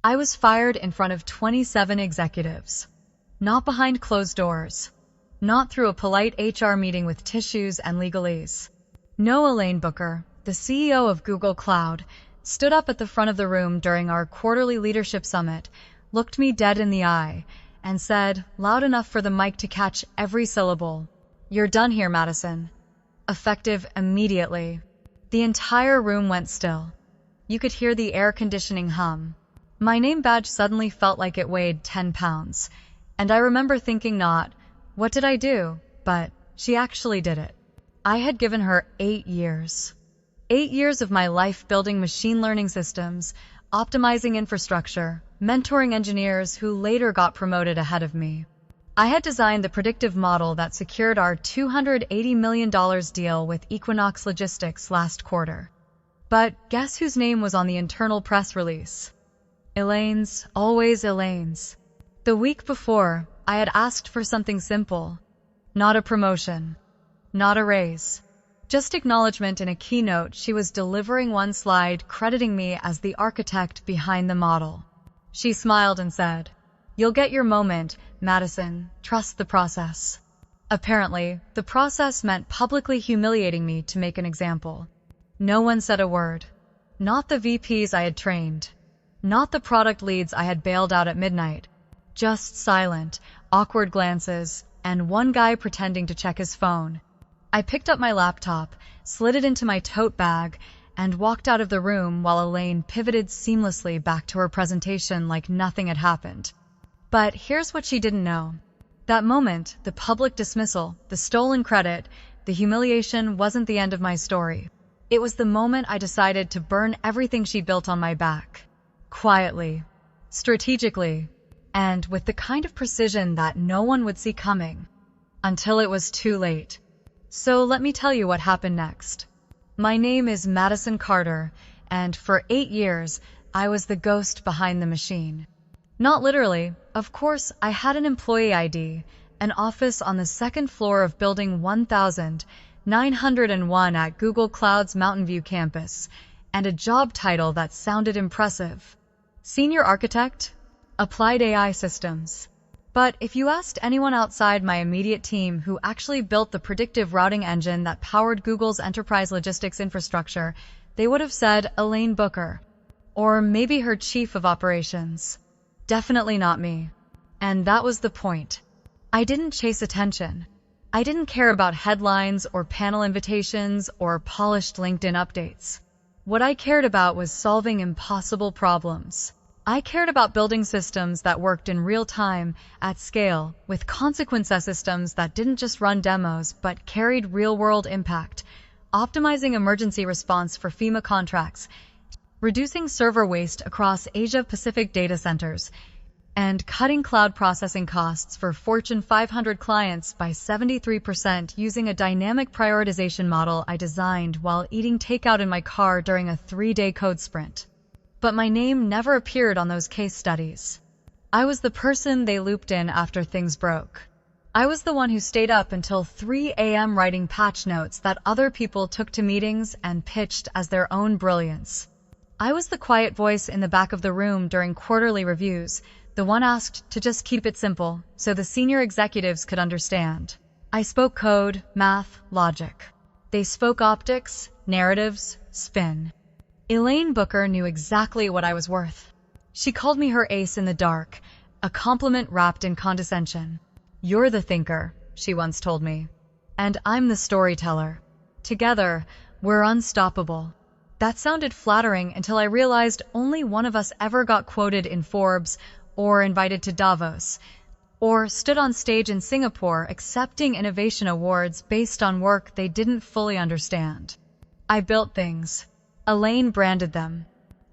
I was fired in front of 27 executives. Not behind closed doors. Not through a polite HR meeting with tissues and legalese. No, Elaine Booker, the CEO of Google Cloud, stood up at the front of the room during our quarterly leadership summit, looked me dead in the eye, and said, loud enough for the mic to catch every syllable, "You're done here, Madison." Effective immediately. The entire room went still. You could hear the air conditioning hum. My name badge suddenly felt like it weighed 10 pounds, and I remember thinking not, what did I do? But she actually did it. I had given her 8 years. 8 years of my life building machine learning systems, optimizing infrastructure, mentoring engineers who later got promoted ahead of me. I had designed the predictive model that secured our $280 million deal with Equinox Logistics last quarter. But guess whose name was on the internal press release? Elaine's, always Elaine's. The week before, I had asked for something simple. Not a promotion. Not a raise. Just acknowledgement in a keynote she was delivering one slide crediting me as the architect behind the model. She smiled and said, "You'll get your moment, Madison. Trust the process." Apparently, the process meant publicly humiliating me to make an example. No one said a word. Not the VPs I had trained. Not the product leads I had bailed out at midnight. Just silent, awkward glances, and one guy pretending to check his phone. I picked up my laptop, slid it into my tote bag, and walked out of the room while Elaine pivoted seamlessly back to her presentation like nothing had happened. But here's what she didn't know. That moment, the public dismissal, the stolen credit, the humiliation wasn't the end of my story. It was the moment I decided to burn everything she built on my back. Quietly, strategically, and with the kind of precision that no one would see coming. Until it was too late. So let me tell you what happened next. My name is Madison Carter, and for 8 years, I was the ghost behind the machine. Not literally. Of course, I had an employee ID, an office on the second floor of Building 1901 at Google Cloud's Mountain View campus, and a job title that sounded impressive. Senior Architect, Applied AI Systems. But if you asked anyone outside my immediate team who actually built the predictive routing engine that powered Google's enterprise logistics infrastructure, they would have said Elaine Booker, or maybe her chief of operations. Definitely not me. And that was the point. I didn't chase attention. I didn't care about headlines or panel invitations or polished LinkedIn updates. What I cared about was solving impossible problems. I cared about building systems that worked in real time, at scale, with consequence systems that didn't just run demos but carried real-world impact, optimizing emergency response for FEMA contracts, reducing server waste across Asia-Pacific data centers, and cutting cloud processing costs for Fortune 500 clients by 73% using a dynamic prioritization model I designed while eating takeout in my car during a 3-day code sprint. But my name never appeared on those case studies. I was the person they looped in after things broke. I was the one who stayed up until 3 a.m. writing patch notes that other people took to meetings and pitched as their own brilliance. I was the quiet voice in the back of the room during quarterly reviews, the one asked to just keep it simple so the senior executives could understand. I spoke code, math, logic. They spoke optics, narratives, spin. Elaine Booker knew exactly what I was worth. She called me her ace in the dark, a compliment wrapped in condescension. "You're the thinker," she once told me, "and I'm the storyteller. Together, we're unstoppable." That sounded flattering until I realized only one of us ever got quoted in Forbes or invited to Davos, or stood on stage in Singapore accepting innovation awards based on work they didn't fully understand. I built things. Elaine branded them.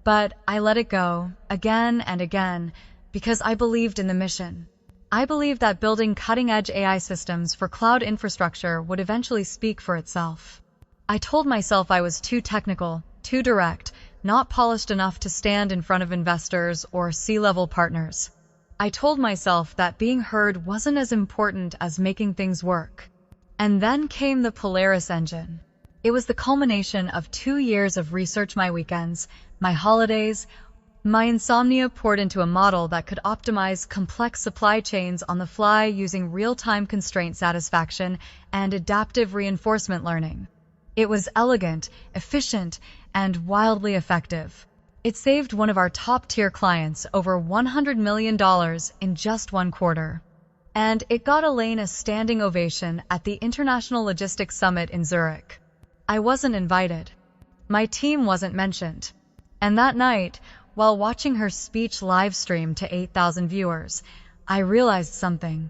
But I let it go, again and again, because I believed in the mission. I believed that building cutting-edge AI systems for cloud infrastructure would eventually speak for itself. I told myself I was too technical, too direct, not polished enough to stand in front of investors or C-level partners. I told myself that being heard wasn't as important as making things work. And then came the Polaris engine. It was the culmination of 2 years of research, my weekends, my holidays, My insomnia poured into a model that could optimize complex supply chains on the fly using real-time constraint satisfaction and adaptive reinforcement learning. It was elegant, efficient, and wildly effective. It saved one of our top-tier clients over $100 million in just one quarter. And it got Elaine a standing ovation at the International Logistics Summit in Zurich. I wasn't invited. My team wasn't mentioned. And that night, while watching her speech live stream to 8,000 viewers, I realized something.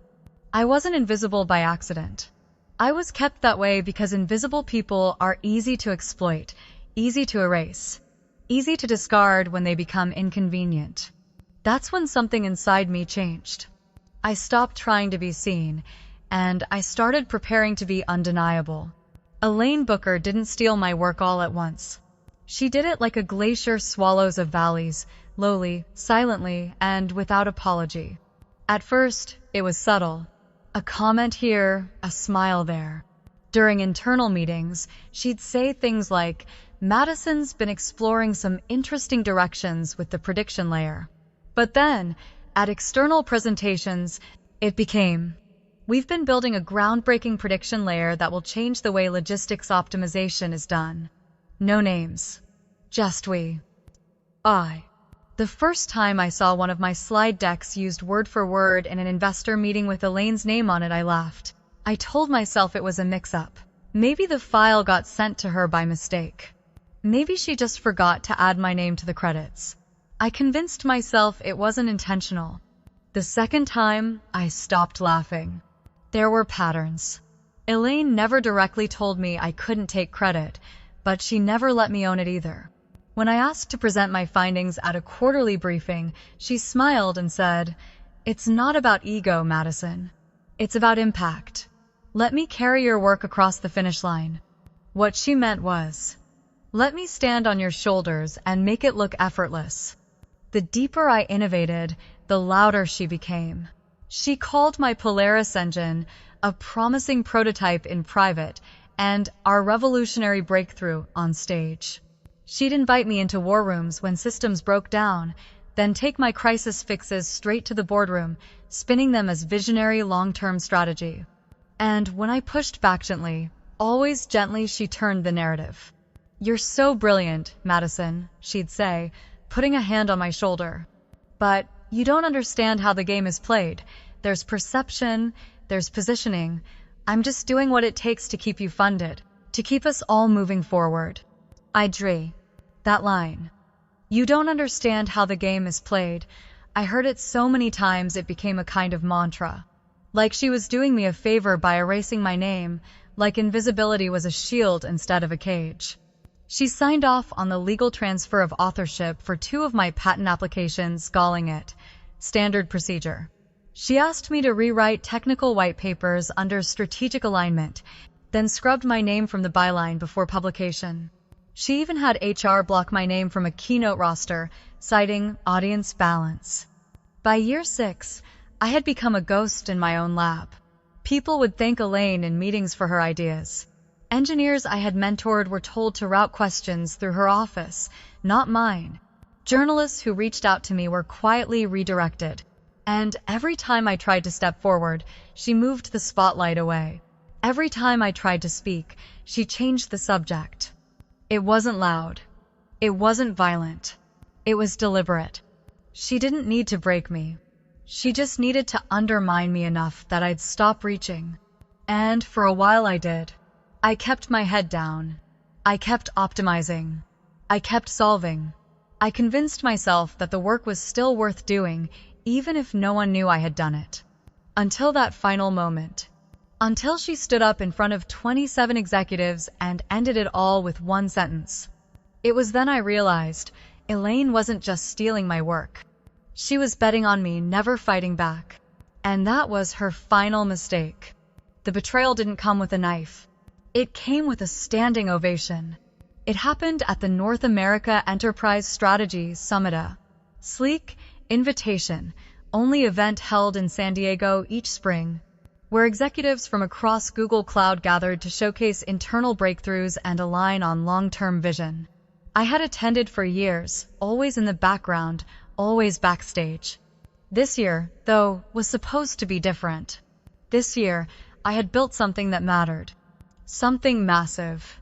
I wasn't invisible by accident. I was kept that way because invisible people are easy to exploit, easy to erase, easy to discard when they become inconvenient. That's when something inside me changed. I stopped trying to be seen, and I started preparing to be undeniable. Elaine Booker didn't steal my work all at once. She did it like a glacier swallows of valleys, lowly, silently, and without apology. At first, it was subtle. A comment here, a smile there. During internal meetings, she'd say things like, "Madison's been exploring some interesting directions with the prediction layer." But then, at external presentations, it became, "We've been building a groundbreaking prediction layer that will change the way logistics optimization is done." No names. Just we. I. The first time I saw one of my slide decks used word for word in an investor meeting with Elaine's name on it, I laughed. I told myself it was a mix-up. Maybe the file got sent to her by mistake. Maybe she just forgot to add my name to the credits. I convinced myself it wasn't intentional. The second time, I stopped laughing. There were patterns. Elaine never directly told me I couldn't take credit, but she never let me own it either. When I asked to present my findings at a quarterly briefing, she smiled and said, "It's not about ego, Madison. It's about impact. Let me carry your work across the finish line." What she meant was, "Let me stand on your shoulders and make it look effortless." The deeper I innovated, the louder she became. She called my Polaris engine a promising prototype in private and our revolutionary breakthrough on stage. She'd invite me into war rooms when systems broke down, then take my crisis fixes straight to the boardroom, spinning them as visionary long-term strategy. And when I pushed back gently, always gently, she turned the narrative. "You're so brilliant, Madison," she'd say, putting a hand on my shoulder. "But you don't understand how the game is played. There's perception, there's positioning. I'm just doing what it takes to keep you funded, to keep us all moving forward." I drew that line. "You don't understand how the game is played." I heard it so many times it became a kind of mantra. Like she was doing me a favor by erasing my name, like invisibility was a shield instead of a cage. She signed off on the legal transfer of authorship for 2 of my patent applications, calling it standard procedure. She asked me to rewrite technical white papers under strategic alignment, then scrubbed my name from the byline before publication. She even had HR block my name from a keynote roster, citing audience balance. By year 6, I had become a ghost in my own lab. People would thank Elaine in meetings for her ideas. Engineers I had mentored were told to route questions through her office, not mine. Journalists who reached out to me were quietly redirected. And every time I tried to step forward, she moved the spotlight away. Every time I tried to speak, she changed the subject. It wasn't loud. It wasn't violent. It was deliberate. She didn't need to break me. She just needed to undermine me enough that I'd stop reaching. And for a while I did. I kept my head down. I kept optimizing. I kept solving. I convinced myself that the work was still worth doing, even if no one knew I had done it. Until that final moment. Until she stood up in front of 27 executives and ended it all with one sentence. It was then I realized Elaine wasn't just stealing my work. She was betting on me never fighting back. And that was her final mistake. The betrayal didn't come with a knife. It came with a standing ovation. It happened at the North America Enterprise Strategy Summit, a sleek, invitation-only event held in San Diego each spring, where executives from across Google Cloud gathered to showcase internal breakthroughs and align on long-term vision. I had attended for years, always in the background, always backstage. This year, though, was supposed to be different. This year, I had built something that mattered. Something massive.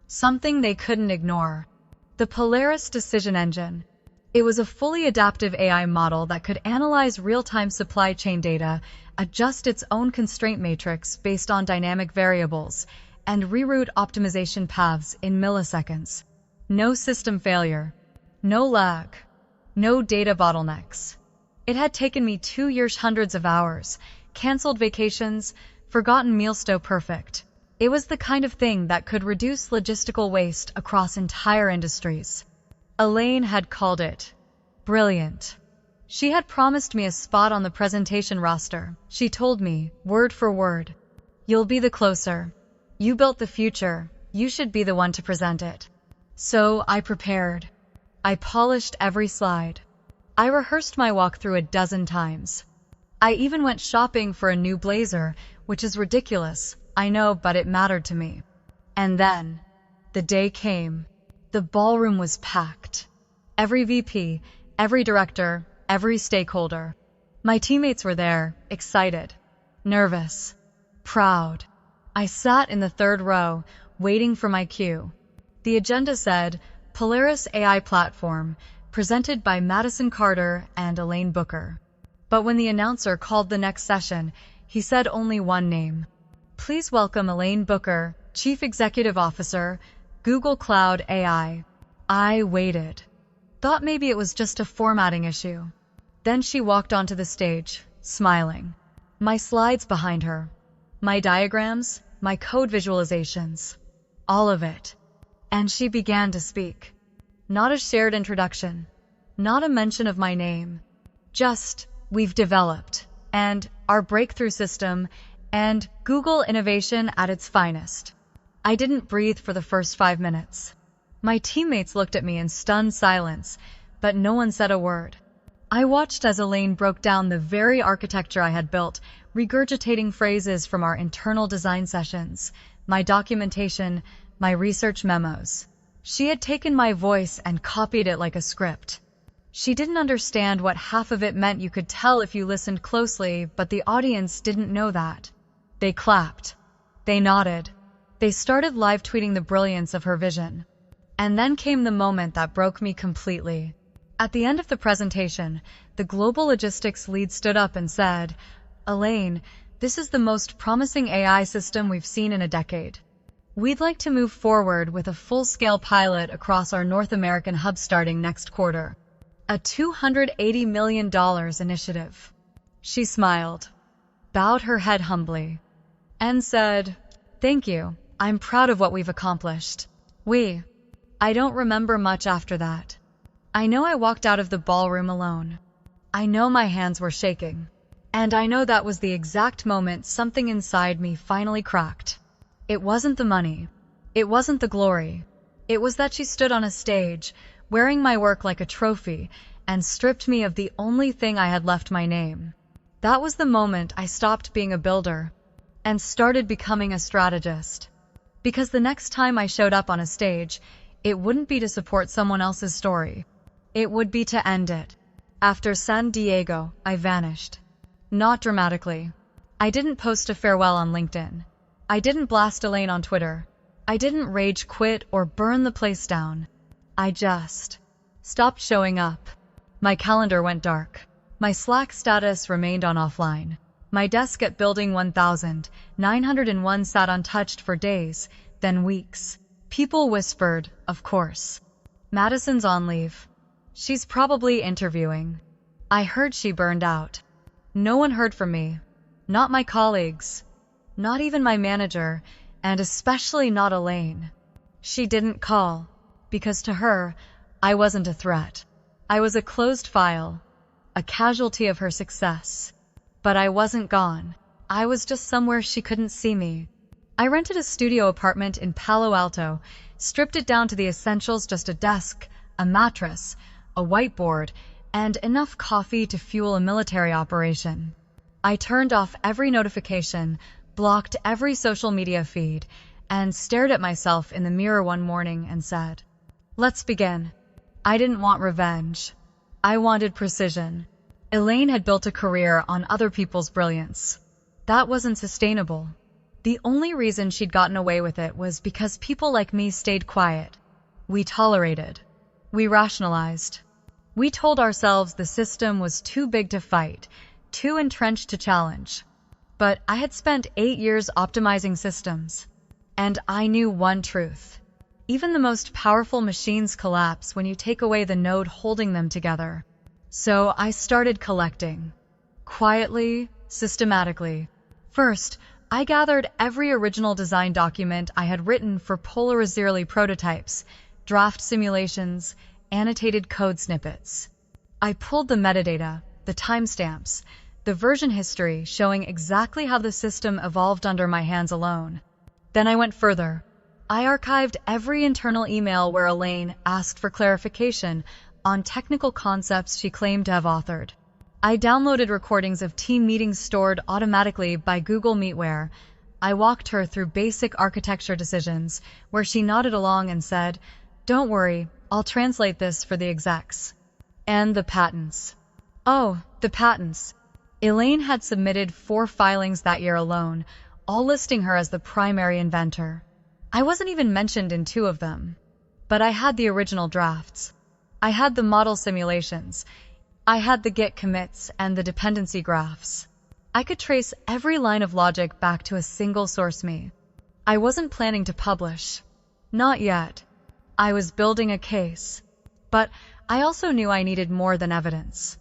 Something they couldn't ignore. The Polaris decision engine. It was a fully adaptive AI model that could analyze real-time supply chain data, adjust its own constraint matrix based on dynamic variables, and reroute optimization paths in milliseconds. No system failure. No lag. No data bottlenecks. It had taken me 2 years, hundreds of hours, canceled vacations, forgotten meals still perfect. It was the kind of thing that could reduce logistical waste across entire industries. Elaine had called it brilliant. She had promised me a spot on the presentation roster. She told me, word for word, "You'll be the closer. You built the future. You should be the one to present it." So I prepared. I polished every slide. I rehearsed my walkthrough a dozen times. I even went shopping for a new blazer, which is ridiculous, I know, but it mattered to me. And then, the day came. The ballroom was packed. Every VP, every director, every stakeholder. My teammates were there, excited, nervous, proud. I sat in the third row, waiting for my cue. The agenda said, Polaris AI Platform, presented by Madison Carter and Elaine Booker. But when the announcer called the next session, he said only one name. "Please welcome Elaine Booker, Chief Executive Officer, Google Cloud AI." I waited. Thought maybe it was just a formatting issue. Then she walked onto the stage, smiling. My slides behind her. My diagrams, my code visualizations. All of it. And she began to speak. Not a shared introduction. Not a mention of my name. Just, we've developed, and our breakthrough system, and Google innovation at its finest. I didn't breathe for the first 5 minutes. My teammates looked at me in stunned silence, but no one said a word. I watched as Elaine broke down the very architecture I had built, regurgitating phrases from our internal design sessions, my documentation, my research memos. She had taken my voice and copied it like a script. She didn't understand what half of it meant. You could tell if you listened closely, but the audience didn't know that. They clapped. They nodded. They started live tweeting the brilliance of her vision. And then came the moment that broke me completely. At the end of the presentation, the global logistics lead stood up and said, "Elaine, this is the most promising AI system we've seen in a decade. We'd like to move forward with a full-scale pilot across our North American hub starting next quarter. A $280 million initiative." She smiled, bowed her head humbly, and said, "Thank you. I'm proud of what we've accomplished. I don't remember much after that. I know I walked out of the ballroom alone. I know my hands were shaking. And I know that was the exact moment something inside me finally cracked. It wasn't the money. It wasn't the glory. It was that she stood on a stage, wearing my work like a trophy, and stripped me of the only thing I had left: my name. That was the moment I stopped being a builder and started becoming a strategist. Because the next time I showed up on a stage, it wouldn't be to support someone else's story. It would be to end it. After San Diego, I vanished. Not dramatically. I didn't post a farewell on LinkedIn. I didn't blast Elaine on Twitter. I didn't rage quit or burn the place down. I just stopped showing up. My calendar went dark. My Slack status remained on offline. My desk at Building 1901 sat untouched for days, then weeks. People whispered, of course. "Madison's on leave. She's probably interviewing." I heard she burned out. No one heard from me. Not my colleagues. Not even my manager, and especially not Elaine. She didn't call, because to her, I wasn't a threat. I was a closed file, a casualty of her success. But I wasn't gone. I was just somewhere she couldn't see me. I rented a studio apartment in Palo Alto, stripped it down to the essentials: just a desk, a mattress, a whiteboard, and enough coffee to fuel a military operation. I turned off every notification, blocked every social media feed, and stared at myself in the mirror one morning and said, Let's begin. I didn't want revenge. I wanted precision. Elaine had built a career on other people's brilliance. That wasn't sustainable. The only reason she'd gotten away with it was because people like me stayed quiet. We tolerated. We rationalized. We told ourselves the system was too big to fight, too entrenched to challenge. But I had spent 8 years optimizing systems. And I knew one truth. Even the most powerful machines collapse when you take away the node holding them together. So I started collecting. Quietly, systematically. First, I gathered every original design document I had written for Polaris early prototypes, draft simulations, annotated code snippets. I pulled the metadata, the timestamps, the version history showing exactly how the system evolved under my hands alone. Then I went further. I archived every internal email where Elaine asked for clarification on technical concepts she claimed to have authored. I downloaded recordings of team meetings stored automatically by Google Meetware. I walked her through basic architecture decisions, where she nodded along and said, "Don't worry, I'll translate this for the execs." And the patents. Oh, the patents. Elaine had submitted 4 filings that year alone, all listing her as the primary inventor. I wasn't even mentioned in 2 of them. But I had the original drafts. I had the model simulations. I had the Git commits and the dependency graphs. I could trace every line of logic back to a single source me. I wasn't planning to publish. Not yet. I was building a case. But I also knew I needed more than evidence.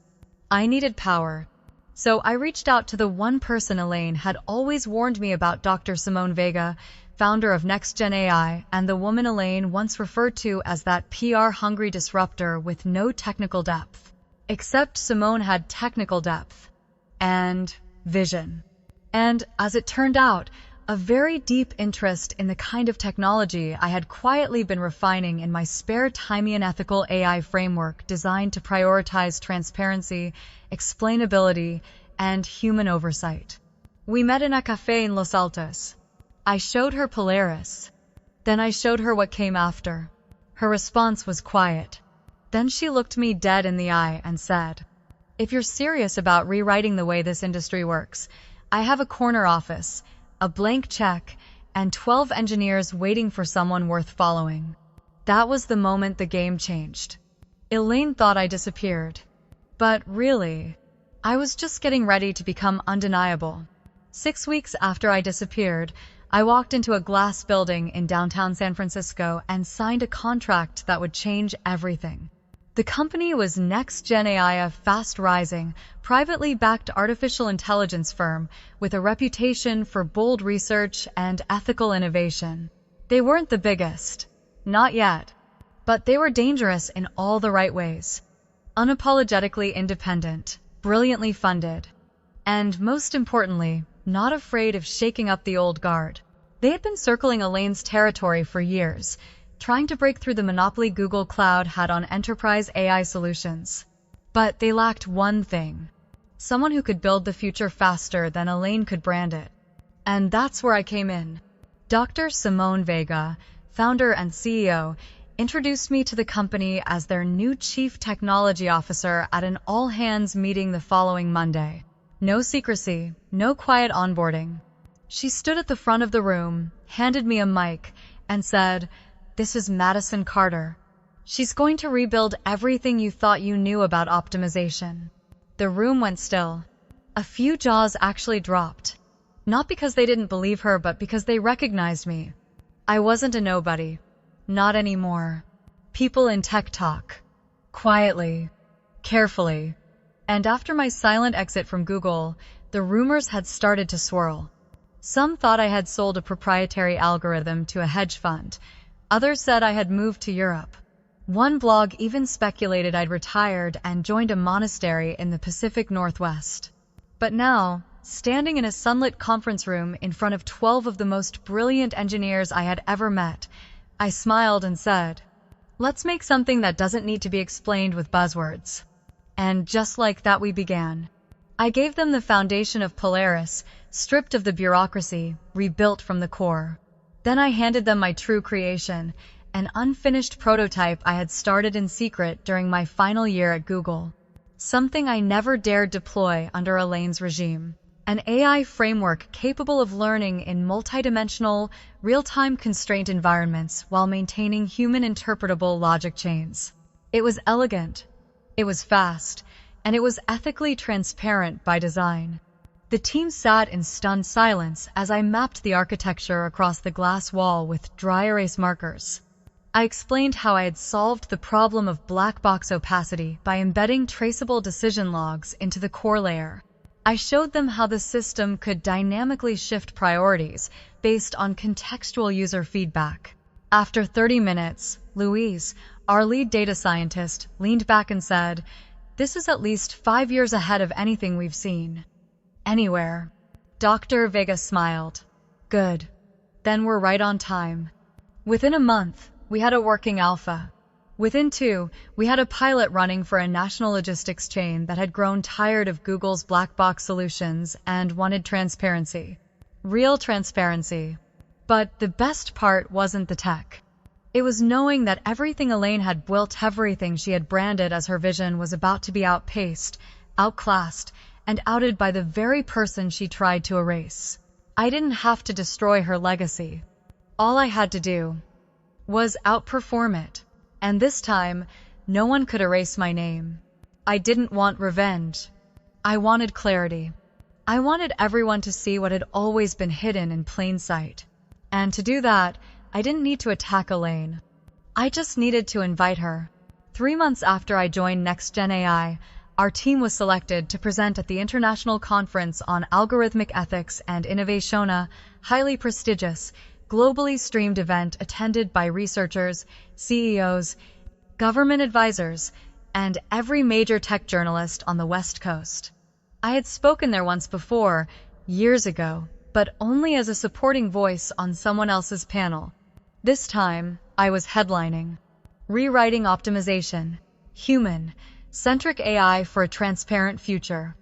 I needed power. So I reached out to the one person Elaine had always warned me about, Dr. Simone Vega, founder of NextGen AI, and the woman Elaine once referred to as that PR-hungry disruptor with no technical depth. Except Simone had technical depth. And vision. And, as it turned out, a very deep interest in the kind of technology I had quietly been refining in my spare time, an ethical AI framework designed to prioritize transparency, explainability, and human oversight. We met in a cafe in Los Altos. I showed her Polaris. Then I showed her what came after. Her response was quiet. Then she looked me dead in the eye and said, "If you're serious about rewriting the way this industry works, I have a corner office, a blank check, and 12 engineers waiting for someone worth following." That was the moment the game changed. Elaine thought I disappeared. But really, I was just getting ready to become undeniable. 6 weeks after I disappeared, I walked into a glass building in downtown San Francisco and signed a contract that would change everything. The company was NextGen AI, a fast-rising, privately backed artificial intelligence firm with a reputation for bold research and ethical innovation. They weren't the biggest. Not yet. But they were dangerous in all the right ways. Unapologetically independent, brilliantly funded, and most importantly, not afraid of shaking up the old guard. They had been circling Elaine's territory for years, trying to break through the monopoly Google Cloud had on enterprise AI solutions. But they lacked one thing: someone who could build the future faster than Elaine could brand it. And that's where I came in. Dr. Simone Vega, founder and CEO, introduced me to the company as their new chief technology officer at an all-hands meeting the following Monday. No secrecy, no quiet onboarding. She stood at the front of the room, handed me a mic, and said, "This is Madison Carter. She's going to rebuild everything you thought you knew about optimization." The room went still. A few jaws actually dropped. Not because they didn't believe her, but because they recognized me. I wasn't a nobody. Not anymore. People in tech talk. Quietly. Carefully. And after my silent exit from Google, the rumors had started to swirl. Some thought I had sold a proprietary algorithm to a hedge fund. Others said I had moved to Europe. One blog even speculated I'd retired and joined a monastery in the Pacific Northwest. But now, standing in a sunlit conference room in front of 12 of the most brilliant engineers I had ever met, I smiled and said, "Let's make something that doesn't need to be explained with buzzwords." And just like that we began. I gave them the foundation of Polaris, stripped of the bureaucracy, rebuilt from the core. Then I handed them my true creation, an unfinished prototype I had started in secret during my final year at Google. Something I never dared deploy under Elaine's regime. An AI framework capable of learning in multidimensional, real-time constraint environments while maintaining human-interpretable logic chains. It was elegant, it was fast, and it was ethically transparent by design. The team sat in stunned silence as I mapped the architecture across the glass wall with dry erase markers. I explained how I had solved the problem of black box opacity by embedding traceable decision logs into the core layer. I showed them how the system could dynamically shift priorities based on contextual user feedback. After 30 minutes, Louise, our lead data scientist, leaned back and said, "This is at least 5 years ahead of anything we've seen. Anywhere." Dr. Vega smiled. "Good. Then we're right on time." Within a month, we had a working alpha. Within 2, we had a pilot running for a national logistics chain that had grown tired of Google's black box solutions and wanted transparency. Real transparency. But the best part wasn't the tech. It was knowing that everything Elaine had built, everything she had branded as her vision, was about to be outpaced, outclassed, and outed by the very person she tried to erase. I didn't have to destroy her legacy. All I had to do was outperform it. And this time, no one could erase my name. I didn't want revenge. I wanted clarity. I wanted everyone to see what had always been hidden in plain sight. And to do that, I didn't need to attack Elaine. I just needed to invite her. 3 months after I joined NextGen AI, our team was selected to present at the International Conference on Algorithmic Ethics and Innovation, a highly prestigious, globally streamed event attended by researchers, CEOs, government advisors, and every major tech journalist on the West Coast. I had spoken there once before, years ago, but only as a supporting voice on someone else's panel. This time, I was headlining. Rewriting Optimization, Human-Centric AI for a Transparent Future.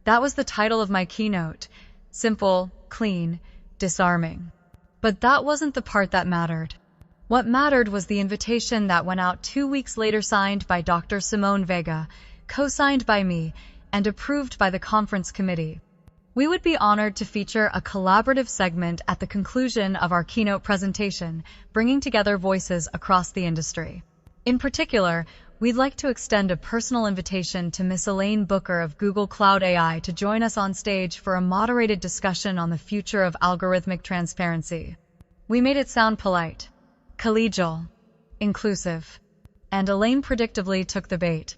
That was the title of my keynote. Simple, clean, disarming. But that wasn't the part that mattered. What mattered was the invitation that went out 2 weeks later, signed by Dr. Simone Vega, co-signed by me, and approved by the conference committee. We would be honored to feature a collaborative segment at the conclusion of our keynote presentation, bringing together voices across the industry. In particular, we'd like to extend a personal invitation to Miss Elaine Booker of Google Cloud AI to join us on stage for a moderated discussion on the future of algorithmic transparency. We made it sound polite, collegial, inclusive, and Elaine predictably took the bait.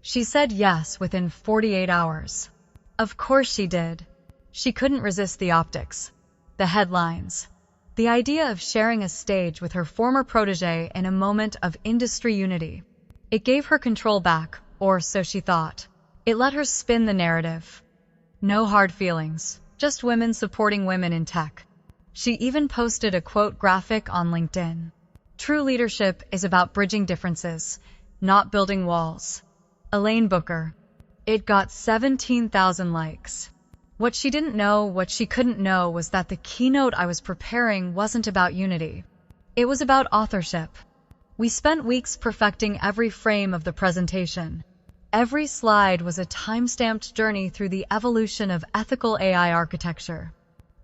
She said yes within 48 hours. Of course she did. She couldn't resist the optics, the headlines, the idea of sharing a stage with her former protege in a moment of industry unity. It gave her control back, or so she thought. It let her spin the narrative. No hard feelings, just women supporting women in tech. She even posted a quote graphic on LinkedIn. True leadership is about bridging differences, not building walls. Elaine Booker. It got 17,000 likes. What she didn't know, what she couldn't know, was that the keynote I was preparing wasn't about unity. It was about authorship. We spent weeks perfecting every frame of the presentation. Every slide was a time-stamped journey through the evolution of ethical AI architecture.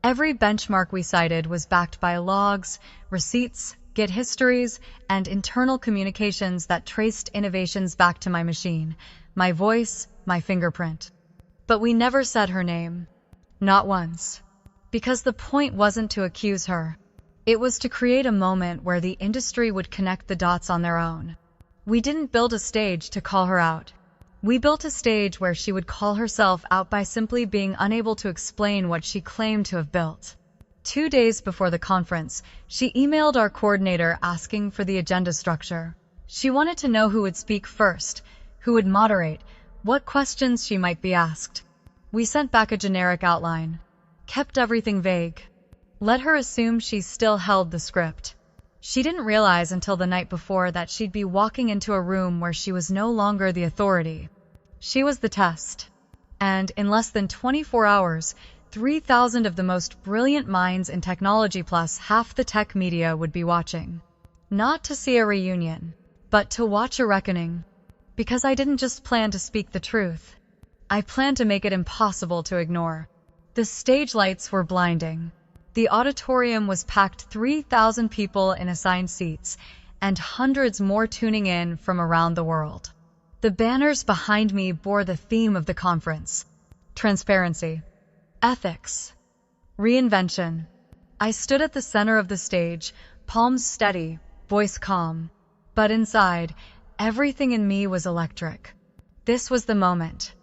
Every benchmark we cited was backed by logs, receipts, Git histories, and internal communications that traced innovations back to my machine, my voice, my fingerprint. But we never said her name. Not once. Because the point wasn't to accuse her. It was to create a moment where the industry would connect the dots on their own. We didn't build a stage to call her out. We built a stage where she would call herself out by simply being unable to explain what she claimed to have built. 2 days before the conference, she emailed our coordinator asking for the agenda structure. She wanted to know who would speak first, who would moderate, what questions she might be asked. We sent back a generic outline, kept everything vague, let her assume she still held the script. She didn't realize until the night before that she'd be walking into a room where she was no longer the authority. She was the test. And in less than 24 hours, 3,000 of the most brilliant minds in technology plus half the tech media would be watching. Not to see a reunion, but to watch a reckoning. Because I didn't just plan to speak the truth. I planned to make it impossible to ignore. The stage lights were blinding. The auditorium was packed 3,000 people in assigned seats, and hundreds more tuning in from around the world. The banners behind me bore the theme of the conference: transparency, ethics, reinvention. I stood at the center of the stage, palms steady, voice calm. But inside, everything in me was electric. This was the moment.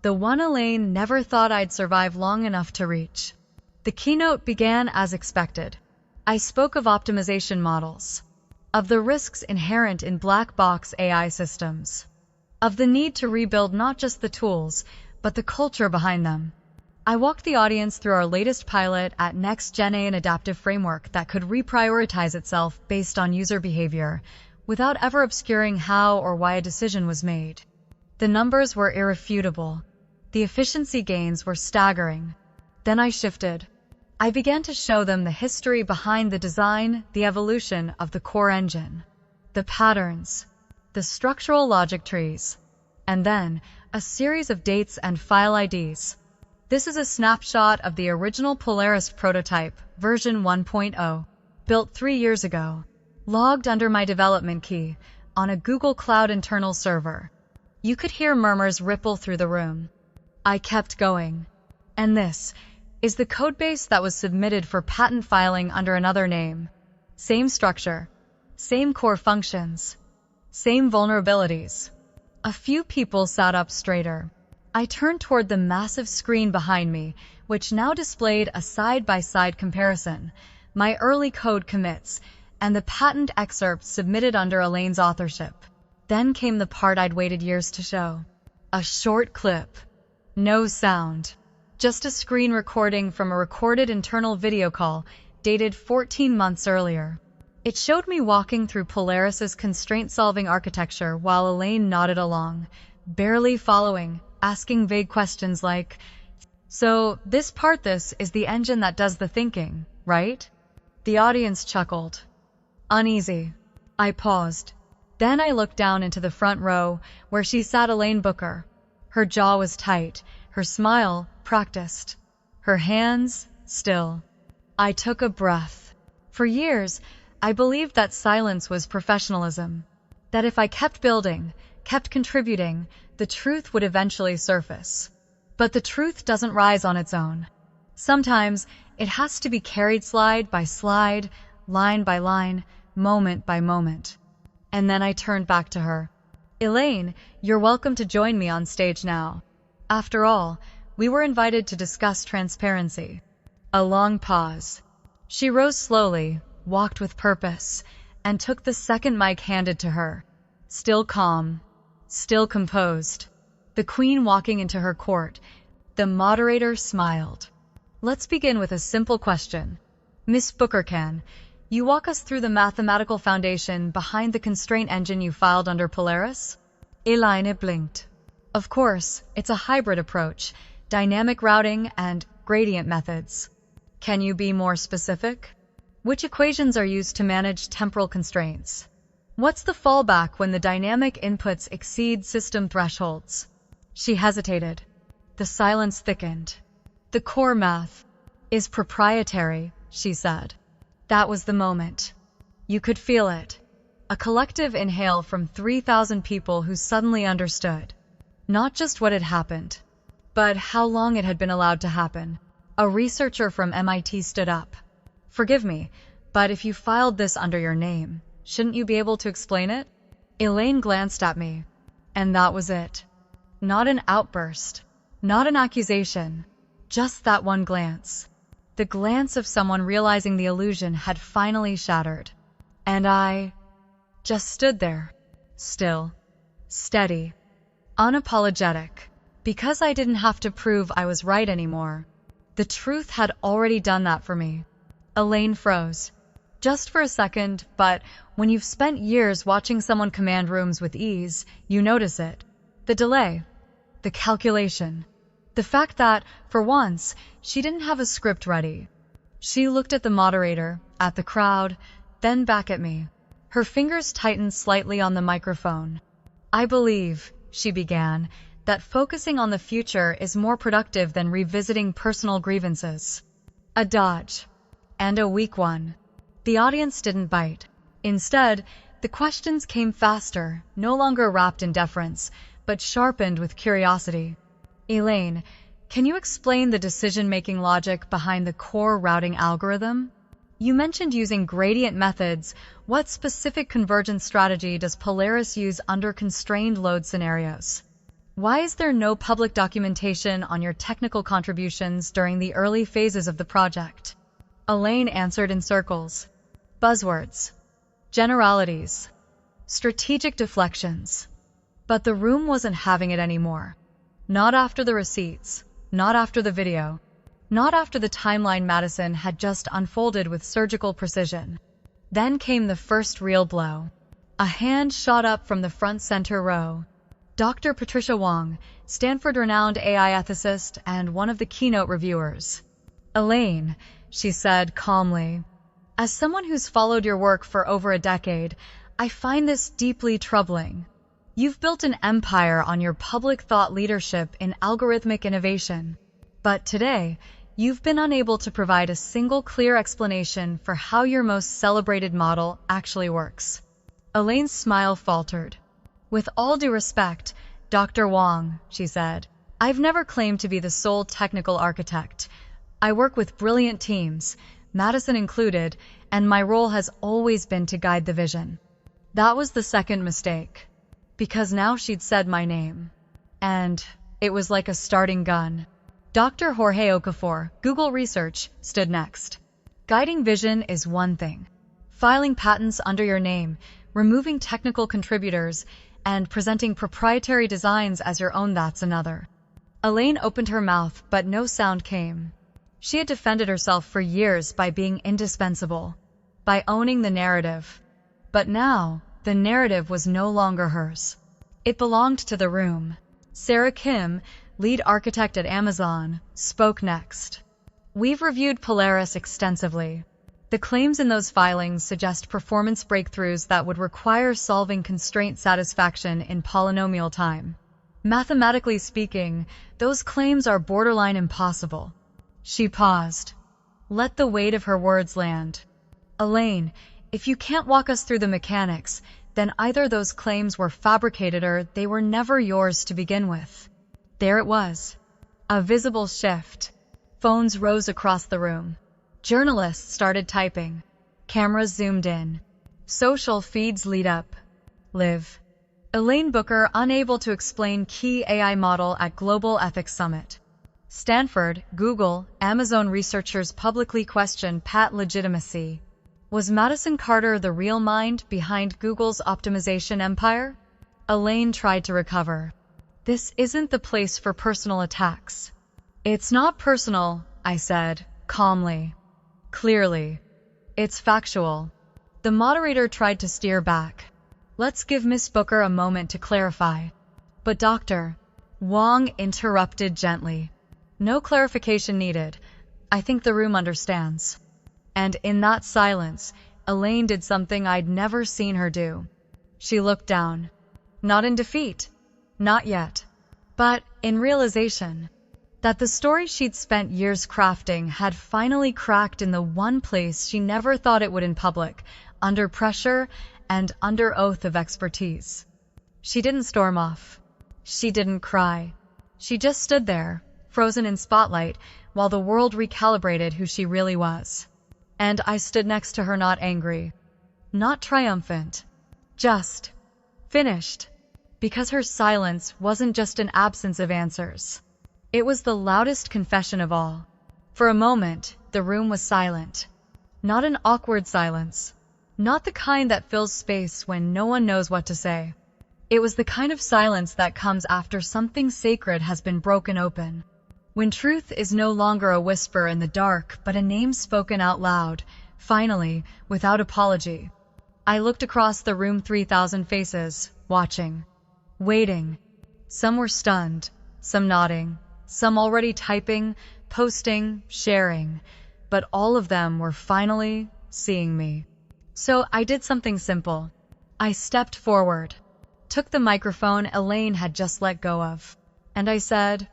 The one Elaine never thought I'd survive long enough to reach. The keynote began as expected. I spoke of optimization models, of the risks inherent in black box AI systems, of the need to rebuild not just the tools, but the culture behind them. I walked the audience through our latest pilot at Next-Gen AI, an adaptive framework that could reprioritize itself based on user behavior, without ever obscuring how or why a decision was made. The numbers were irrefutable. The efficiency gains were staggering. Then I shifted. I began to show them the history behind the design, the evolution of the core engine, the patterns, the structural logic trees, and then a series of dates and file IDs. This is a snapshot of the original Polaris prototype, version 1.0, built 3 years ago, logged under my development key on a Google Cloud internal server. You could hear murmurs ripple through the room. I kept going. And this is the codebase that was submitted for patent filing under another name. Same structure, same core functions, same vulnerabilities. A few people sat up straighter. I turned toward the massive screen behind me, which now displayed a side-by-side comparison, my early code commits, and the patent excerpts submitted under Elaine's authorship. Then came the part I'd waited years to show. A short clip. No sound. Just a screen recording from a recorded internal video call dated 14 months earlier. It showed me walking through Polaris's constraint-solving architecture while Elaine nodded along, barely following, asking vague questions like, "So, this is the engine that does the thinking, right?" The audience chuckled. Uneasy. I paused. Then I looked down into the front row, where she sat, Elaine Booker. Her jaw was tight, her smile practiced, her hands still. I took a breath. For years, I believed that silence was professionalism, that if I kept building, kept contributing, the truth would eventually surface. But the truth doesn't rise on its own. Sometimes it has to be carried slide by slide, line by line, moment by moment. And then I turned back to her. "Elaine, you're welcome to join me on stage now. After all, we were invited to discuss transparency." A long pause. She rose slowly, walked with purpose, and took the second mic handed to her. Still calm, still composed. The queen walking into her court. The moderator smiled. "Let's begin with a simple question. Miss Booker, can you walk us through the mathematical foundation behind the constraint engine you filed under Polaris?" Elaine blinked. "Of course, it's a hybrid approach, dynamic routing and gradient methods. Can you be more specific? Which equations are used to manage temporal constraints? What's the fallback when the dynamic inputs exceed system thresholds?" She hesitated. The silence thickened. "The core math is proprietary," she said. That was the moment. You could feel it. A collective inhale from 3,000 people who suddenly understood. Not just what had happened, but how long it had been allowed to happen. A researcher from MIT stood up. "Forgive me, but if you filed this under your name, shouldn't you be able to explain it?" Elaine glanced at me, and that was it. Not an outburst, not an accusation, just that one glance. The glance of someone realizing the illusion had finally shattered. And I just stood there, still, steady, unapologetic, because I didn't have to prove I was right anymore. The truth had already done that for me. Elaine froze. Just for a second, but when you've spent years watching someone command rooms with ease, you notice it. The delay, the calculation, the fact that, for once, she didn't have a script ready. She looked at the moderator, at the crowd, then back at me. Her fingers tightened slightly on the microphone. "I believe," she began, "that focusing on the future is more productive than revisiting personal grievances." A dodge. And a weak one. The audience didn't bite. Instead, the questions came faster, no longer wrapped in deference, but sharpened with curiosity. "Elaine, can you explain the decision-making logic behind the core routing algorithm? You mentioned using gradient methods. What specific convergence strategy does Polaris use under constrained load scenarios? Why is there no public documentation on your technical contributions during the early phases of the project?" Elaine answered in circles. Buzzwords. Generalities. Strategic deflections. But the room wasn't having it anymore. Not after the receipts. Not after the video. Not after the timeline Madison had just unfolded with surgical precision. Then came the first real blow. A hand shot up from the front center row. Dr. Patricia Wong, Stanford-renowned AI ethicist and one of the keynote reviewers. "Elaine," she said calmly, "as someone who's followed your work for over a decade, I find this deeply troubling. You've built an empire on your public thought leadership in algorithmic innovation. But today, you've been unable to provide a single clear explanation for how your most celebrated model actually works." Elaine's smile faltered. "With all due respect, Dr. Wong," she said, "I've never claimed to be the sole technical architect. I work with brilliant teams, Madison included, and my role has always been to guide the vision." That was the second mistake. Because now she'd said my name. And it was like a starting gun. Dr. Jorge Okafor, Google Research, stood next. Guiding vision is one thing. Filing patents under your name, removing technical contributors, and presenting proprietary designs as your own, that's another. Elaine opened her mouth, but no sound came. She had defended herself for years by being indispensable, by owning the narrative. But now, the narrative was no longer hers. It belonged to the room. Sarah Kim, lead architect at Amazon, spoke next. "We've reviewed Polaris extensively. The claims in those filings suggest performance breakthroughs that would require solving constraint satisfaction in polynomial time. Mathematically speaking, those claims are borderline impossible." She paused. Let the weight of her words land. "Elaine, if you can't walk us through the mechanics, then either those claims were fabricated or they were never yours to begin with." There it was. A visible shift. Phones rose across the room. Journalists started typing. Cameras zoomed in. Social feeds lit up. Live. Elaine Booker unable to explain key AI model at Global Ethics Summit. Stanford, Google, Amazon researchers publicly questioned patent legitimacy. Was Madison Carter the real mind behind Google's optimization empire? Elaine tried to recover. "This isn't the place for personal attacks." "It's not personal," I said, calmly. "Clearly. It's factual." The moderator tried to steer back. "Let's give Miss Booker a moment to clarify." But Dr. Wong interrupted gently. "No clarification needed. I think the room understands." And in that silence, Elaine did something I'd never seen her do. She looked down. Not in defeat. Not yet. But in realization that the story she'd spent years crafting had finally cracked in the one place she never thought it would in public, under pressure and under oath of expertise. She didn't storm off. She didn't cry. She just stood there, frozen in spotlight, while the world recalibrated who she really was. And I stood next to her, not angry, not triumphant, just finished. Because her silence wasn't just an absence of answers. It was the loudest confession of all. For a moment, the room was silent. Not an awkward silence. Not the kind that fills space when no one knows what to say. It was the kind of silence that comes after something sacred has been broken open. When truth is no longer a whisper in the dark, but a name spoken out loud, finally, without apology. I looked across the room, 3,000 faces, watching, waiting. Some were stunned, some nodding, some already typing, posting, sharing, but all of them were finally seeing me. So I did something simple. I stepped forward, took the microphone Elaine had just let go of, and I said,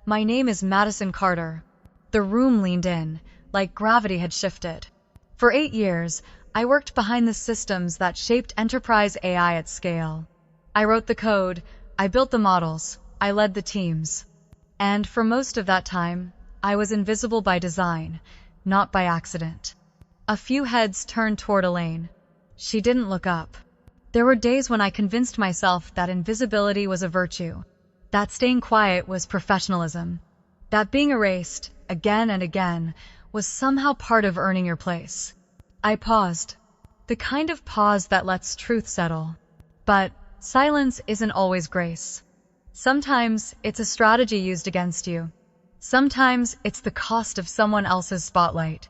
"My name is Madison Carter." The room leaned in, like gravity had shifted. For 8 years, I worked behind the systems that shaped enterprise AI at scale. I wrote the code, I built the models, I led the teams. And for most of that time, I was invisible by design, not by accident. A few heads turned toward Elaine. She didn't look up. There were days when I convinced myself that invisibility was a virtue, that staying quiet was professionalism, that being erased, again and again, was somehow part of earning your place. I paused, the kind of pause that lets truth settle. But silence isn't always grace. Sometimes it's a strategy used against you. Sometimes it's the cost of someone else's spotlight.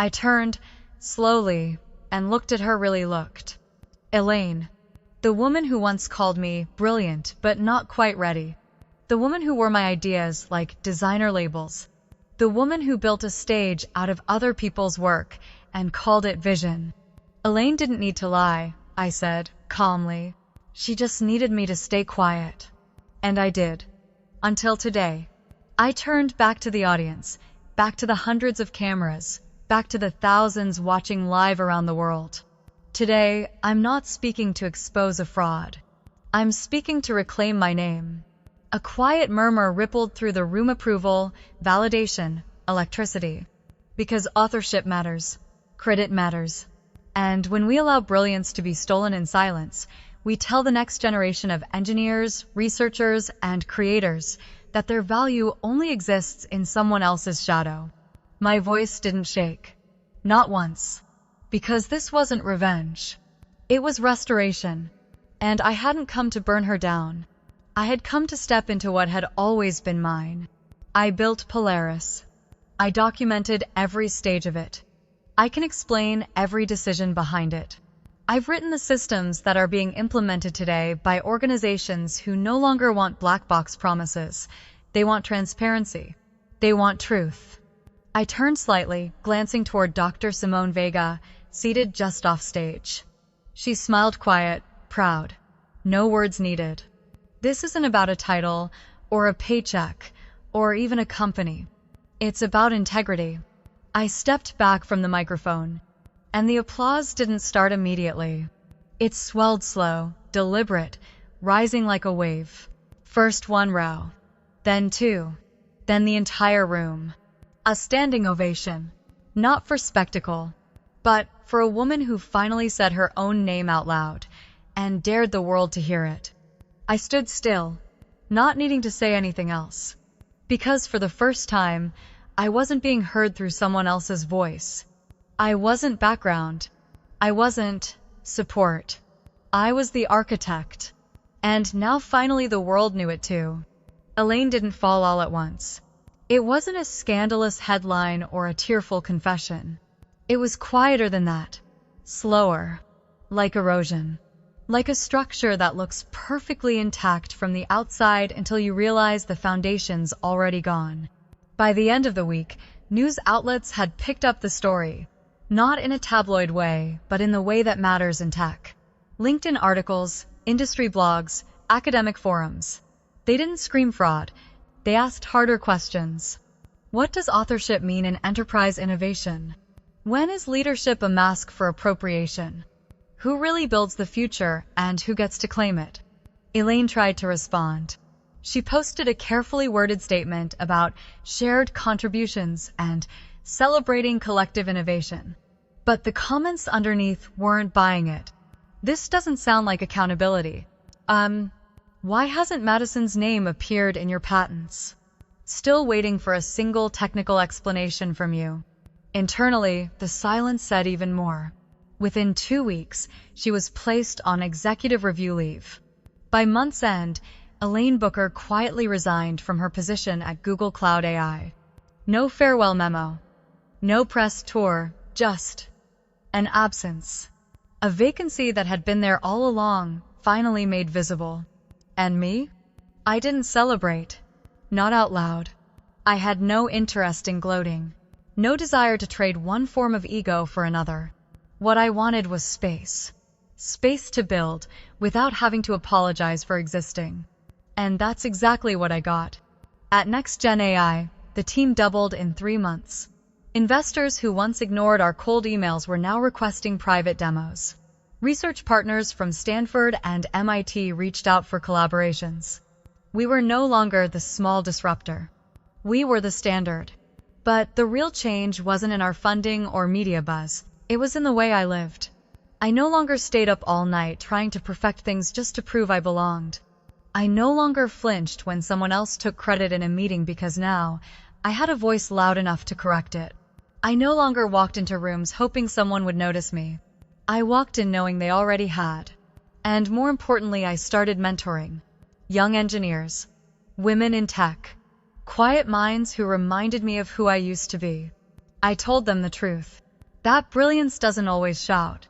I turned, slowly, and looked at her really looked. Elaine, the woman who once called me brilliant but not quite ready. The woman who wore my ideas like designer labels. The woman who built a stage out of other people's work and called it vision. Elaine didn't need to lie, I said, calmly. She just needed me to stay quiet. And I did. Until today. I turned back to the audience, back to the hundreds of cameras, back to the thousands watching live around the world. Today, I'm not speaking to expose a fraud. I'm speaking to reclaim my name. A quiet murmur rippled through the room. Approval, validation, electricity. Because authorship matters. Credit matters. And when we allow brilliance to be stolen in silence, we tell the next generation of engineers, researchers, and creators that their value only exists in someone else's shadow. My voice didn't shake. Not once. Because this wasn't revenge. It was restoration. And I hadn't come to burn her down. I had come to step into what had always been mine. I built Polaris. I documented every stage of it. I can explain every decision behind it. I've written the systems that are being implemented today by organizations who no longer want black box promises. They want transparency. They want truth. I turned slightly, glancing toward Dr. Simone Vega, seated just off stage. She smiled quiet, proud. No words needed. This isn't about a title, or a paycheck, or even a company. It's about integrity. I stepped back from the microphone, and the applause didn't start immediately. It swelled slow, deliberate, rising like a wave. First one row, then two, then the entire room. A standing ovation. Not for spectacle, but for a woman who finally said her own name out loud, and dared the world to hear it. I stood still, not needing to say anything else. Because for the first time, I wasn't being heard through someone else's voice. I wasn't background. I wasn't support. I was the architect. And now finally the world knew it too. Elaine didn't fall all at once. It wasn't a scandalous headline or a tearful confession. It was quieter than that. Slower. Like erosion. Like a structure that looks perfectly intact from the outside until you realize the foundation's already gone. By the end of the week, news outlets had picked up the story. Not in a tabloid way, but in the way that matters in tech. LinkedIn articles, industry blogs, academic forums. They didn't scream fraud. They asked harder questions. What does authorship mean in enterprise innovation? When is leadership a mask for appropriation? Who really builds the future and who gets to claim it? Elaine tried to respond. She posted a carefully worded statement about shared contributions and celebrating collective innovation. But the comments underneath weren't buying it. This doesn't sound like accountability. Why hasn't Madison's name appeared in your patents? Still waiting for a single technical explanation from you. Internally, the silence said even more. Within 2 weeks, she was placed on executive review leave. By month's end, Elaine Booker quietly resigned from her position at Google Cloud AI. No farewell memo. No press tour, just an absence. A vacancy that had been there all along, finally made visible. And me? I didn't celebrate. Not out loud. I had no interest in gloating. No desire to trade one form of ego for another. What I wanted was space. Space to build, without having to apologize for existing. And that's exactly what I got. At NextGen AI, the team doubled in 3 months. Investors who once ignored our cold emails were now requesting private demos. Research partners from Stanford and MIT reached out for collaborations. We were no longer the small disruptor. We were the standard. But the real change wasn't in our funding or media buzz. It was in the way I lived. I no longer stayed up all night trying to perfect things just to prove I belonged. I no longer flinched when someone else took credit in a meeting because now I had a voice loud enough to correct it. I no longer walked into rooms hoping someone would notice me. I walked in knowing they already had. And more importantly, I started mentoring young engineers, women in tech, quiet minds who reminded me of who I used to be. I told them the truth. That brilliance doesn't always shout.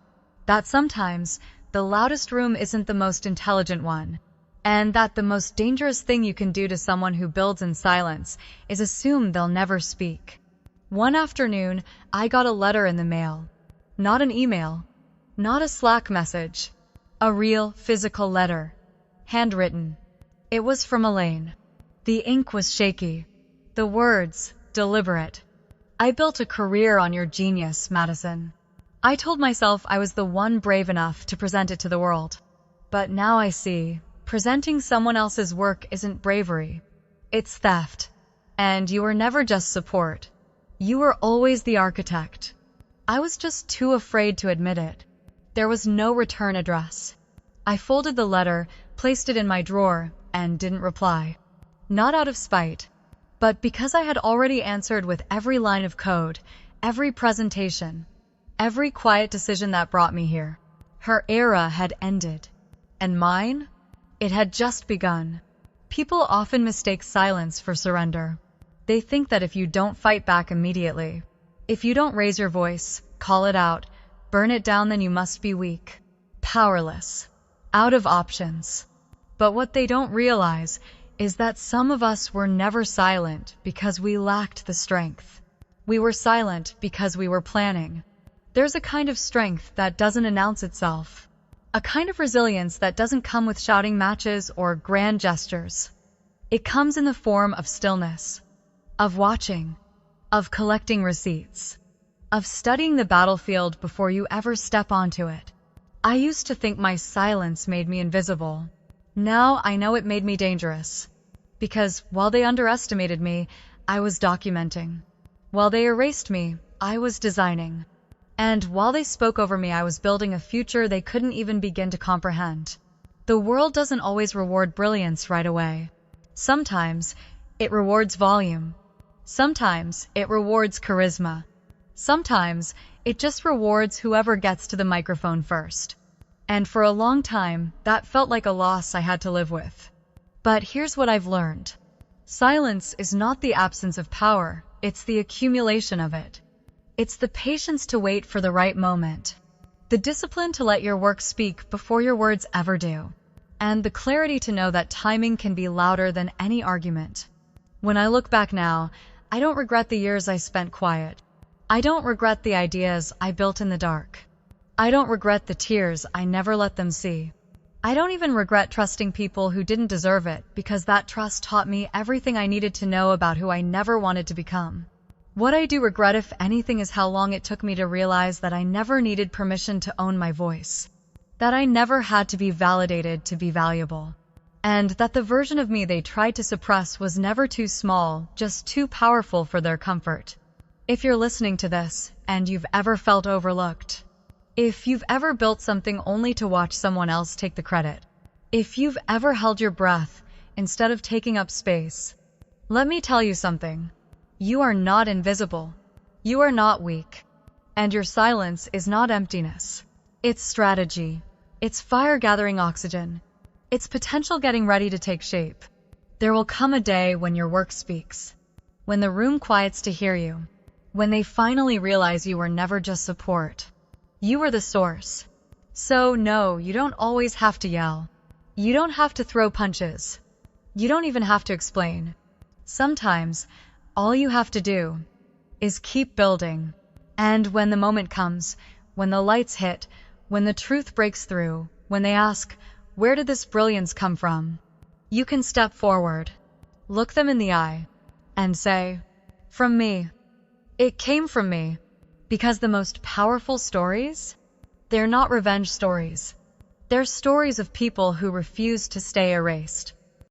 That sometimes the loudest room isn't the most intelligent one. And that the most dangerous thing you can do to someone who builds in silence is assume they'll never speak. One afternoon, I got a letter in the mail. Not an email. Not a Slack message. A real, physical letter. Handwritten. It was from Elaine. The ink was shaky. The words, deliberate. I built a career on your genius, Madison. I told myself I was the one brave enough to present it to the world. But now I see, presenting someone else's work isn't bravery. It's theft. And you were never just support. You were always the architect. I was just too afraid to admit it. There was no return address. I folded the letter, placed it in my drawer, and didn't reply. Not out of spite, but because I had already answered with every line of code, every presentation, every quiet decision that brought me here. Her era had ended. And mine? It had just begun. People often mistake silence for surrender. They think that if you don't fight back immediately, if you don't raise your voice, call it out, burn it down, then you must be weak, powerless, out of options. But what they don't realize is that some of us were never silent because we lacked the strength. We were silent because we were planning. There's a kind of strength that doesn't announce itself. A kind of resilience that doesn't come with shouting matches or grand gestures. It comes in the form of stillness, of watching, of collecting receipts, of studying the battlefield before you ever step onto it. I used to think my silence made me invisible. Now I know it made me dangerous. Because while they underestimated me, I was documenting. While they erased me, I was designing. And while they spoke over me, I was building a future they couldn't even begin to comprehend. The world doesn't always reward brilliance right away. Sometimes it rewards volume. Sometimes it rewards charisma. Sometimes it just rewards whoever gets to the microphone first. And for a long time, that felt like a loss I had to live with. But here's what I've learned. Silence is not the absence of power, it's the accumulation of it. It's the patience to wait for the right moment. The discipline to let your work speak before your words ever do. And the clarity to know that timing can be louder than any argument. When I look back now, I don't regret the years I spent quiet. I don't regret the ideas I built in the dark. I don't regret the tears I never let them see. I don't even regret trusting people who didn't deserve it, because that trust taught me everything I needed to know about who I never wanted to become. What I do regret, if anything, is how long it took me to realize that I never needed permission to own my voice. That I never had to be validated to be valuable. And that the version of me they tried to suppress was never too small, just too powerful for their comfort. If you're listening to this, and you've ever felt overlooked, if you've ever built something only to watch someone else take the credit, if you've ever held your breath instead of taking up space, let me tell you something. You are not invisible. You are not weak. And your silence is not emptiness. It's strategy. It's fire gathering oxygen. It's potential getting ready to take shape. There will come a day when your work speaks. When the room quiets to hear you. When they finally realize you were never just support. You were the source. So no, you don't always have to yell. You don't have to throw punches. You don't even have to explain. Sometimes, all you have to do is keep building. And when the moment comes, when the lights hit, when the truth breaks through, when they ask, where did this brilliance come from? You can step forward, look them in the eye, and say, from me. It came from me. Because the most powerful stories, they're not revenge stories. They're stories of people who refuse to stay erased.